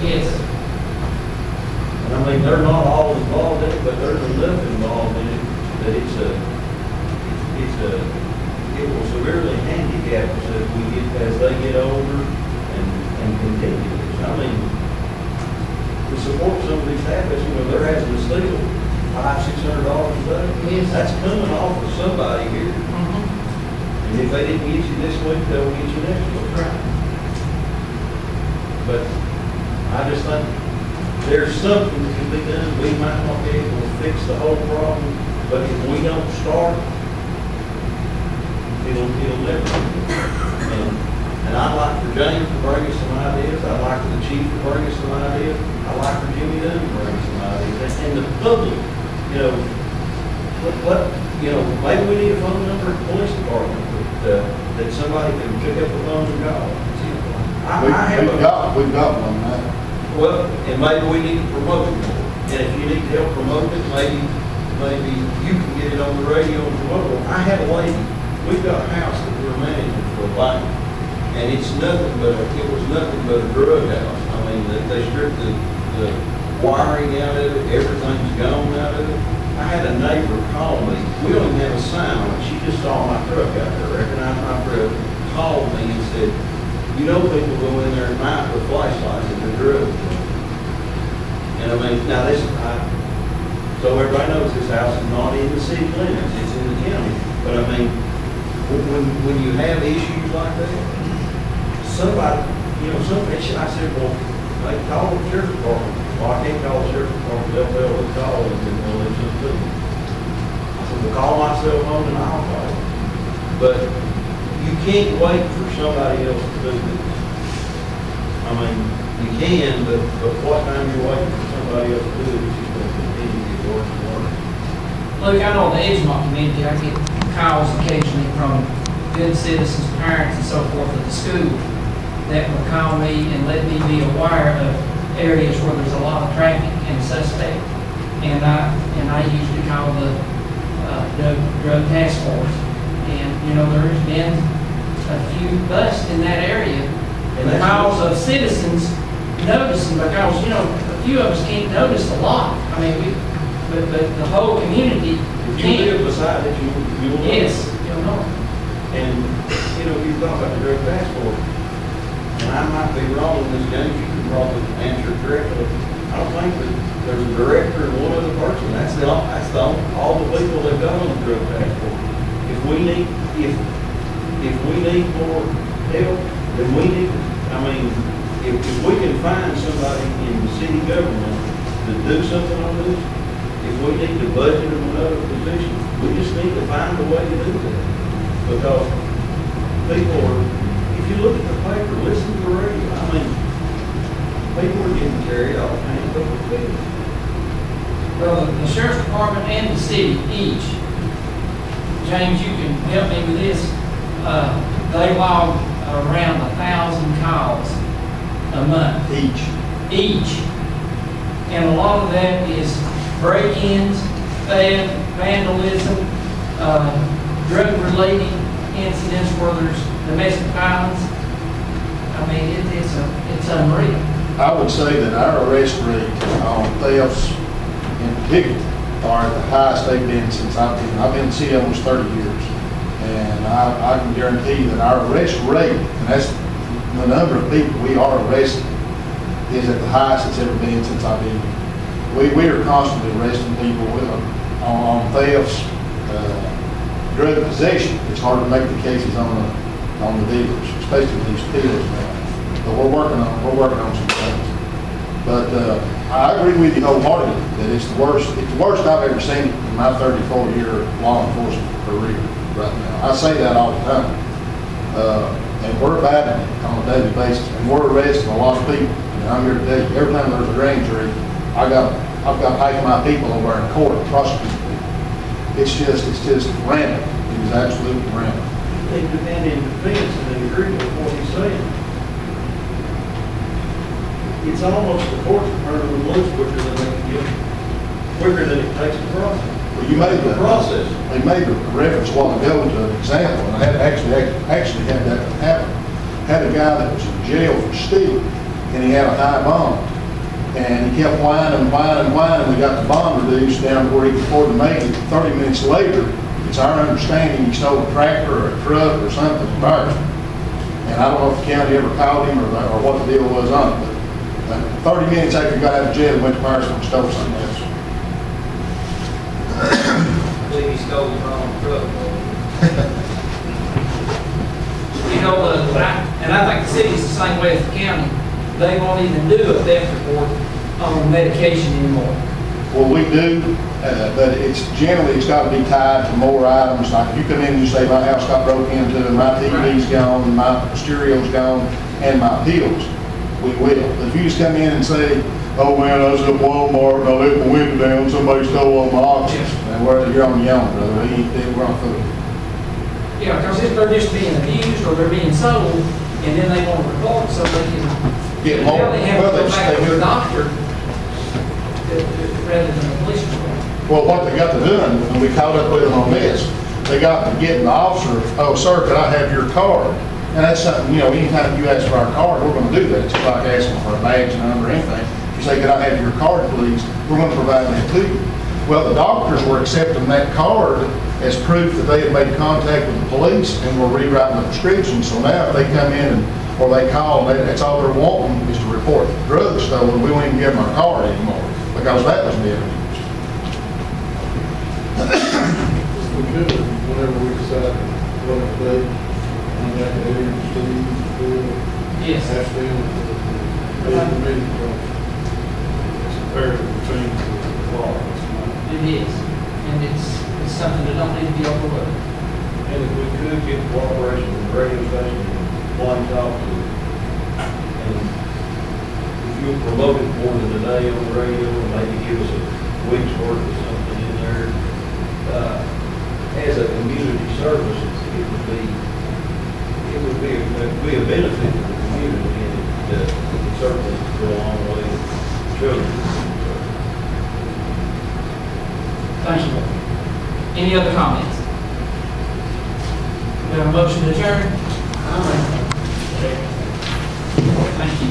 Yes. And I mean, they're not all involved in it, but there's enough involved in it that it will severely handicap us as they get older and continue. I mean, to support some of these habits, they're having to steal $500–600 a day. Yes. That's coming off of somebody here. And if they didn't get you this week, they'll get you next week. Right. But I just think there's something that can be done. We might not be able to fix the whole problem, but if we don't start, it'll never be. And I'd like for James to bring us some ideas. I'd like for the chief to bring us some ideas. I'd like for Jimmy Dunn to bring us some ideas. And the public, maybe we need a phone number at the police department that somebody can pick up the phone and call. We've got one now. Well, and maybe we need to promote it more. And if you need help promote it, maybe you can get it on the radio and promote it. I have a lady, we've got a house that we're managing for a bank, and it was nothing but a drug house. I mean, they stripped the wiring out of it, everything's gone out of it. I had a neighbor call me, we don't even have a sign on it, she just saw my truck out there, recognized my truck, called me and said, people go in there at night with flashlights and they're drugs. And I mean, now so everybody knows this house is not in the city limits, it's in the county. But I mean, when you have issues like that, somebody, I said, well, they call the sheriff's department. Well, I can't call the sheriff's department, they'll call and then they'll let you do it. I said, well, call my cell phone and I'll call it. But you can't wait for somebody else to do this. I mean, you can, but what time you're waiting for somebody else to do it, it's just going to continue to get worse and worse. Look, I know in the Edgemont community, I get calls occasionally from good citizens, parents, and so forth at the school that will call me and let me be aware of areas where there's a lot of traffic and suspect. And I usually call the drug task force. And, there's been a few busts in that area because of citizens noticing, because, a few of us can't notice a lot. I mean, but the whole community can't. If you live beside it, you'll know. Yes, you'll know. And, you talk about the drug task force, and I might be wrong in this, James, you can probably answer correctly. I don't think that there's a director and one other person. That's all the people that got on the drug task force. If we need more help, then we need, if we can find somebody in the city government to do something on this, if we need to budget them another position, we just need to find a way to do that. Because people are, if you look at the paper, listen to the radio, people are getting carried off hands over the field. Well, the sheriff's department and the city each, James, you can help me with this, they log around 1,000 calls a month. Each. And a lot of that is break-ins, theft, vandalism, drug-related incidents where there's domestic violence. It's unreal. I would say that our arrest rate on thefts in particular are at the highest they've been since I've been in the city almost 30 years. And I can guarantee you that our arrest rate, and that's the number of people we are arresting, is at the highest it's ever been since I've been here. We are constantly arresting people on thefts, drug possession. It's hard to make the cases on the dealers, especially these dealers now. But we're working on some things. But I agree with you wholeheartedly that it's the worst I've ever seen in my 34-year law enforcement career right now. I say that all the time. And we're battling it on a daily basis, and we're arresting a lot of people. And I'm here to tell you, every time there's a grand jury, I've got half of my people over in court prosecuting people. It's just random. It is absolutely random. And in defense, and in agreement with what he's saying, it's almost the courts are turning them loose quicker than they can get, quicker than it takes to process. Well, you made the process. They made a reference a while ago to an example, and I had actually had that happen. Had a guy that was in jail for stealing, and he had a high bond. And he kept whining. We got the bond reduced down to where he could afford to make it. 30 minutes later, it's our understanding he stole a tractor or a truck or something from ours. And I don't know if the county ever called him or what the deal was on it, but 30 minutes after he got out of jail, he went to Myers and stole something else. I believe he stole the wrong truck. You know, and I think the city's the same way as the county. They won't even do a theft report on medication anymore. Well, we do, but it's got to be tied to more items. Like if you come in and you say, my house got broke into, and my TV's gone, my stereo's gone, and my pills, we will. But if you just come in and say, oh man, I was at Walmart and I let my window down, somebody stole all my options, and you're on your own, brother. We're on foot. Yeah, because if they're just being abused or they're being sold, and then they want to report, so they can get more. Now they have to go back to the doctor rather than the police department. Well, what they got to doing, and we caught up with them on this, they got to getting the officer, oh sir, could I have your card? And that's something, you know, anytime you ask for our card, we're going to do that. It's like asking for a badge number or anything. You say, could I have your card, please? We're going to provide that to you. Well, the doctors were accepting that card as proof that they had made contact with the police and were rewriting the prescription. So now if they come in or they call, that's all they're wanting is to report the drug stolen. We won't even give them our card anymore because that was being used. We could, whenever we decide what to do, I'm back to Aaron, Steve, Yes. ask them to be the meeting. It's a fair between the law. It is, and it's something that don't need to be overlooked. And if we could get cooperation with the radio station, one talk to, and if you'll promote it more than a day on the radio, and maybe give us a week's worth of something in there, as a community service, it would be a benefit to the community, and it would certainly go a long way with children. Thank you. Any other comments? We have a motion to adjourn? Thank you.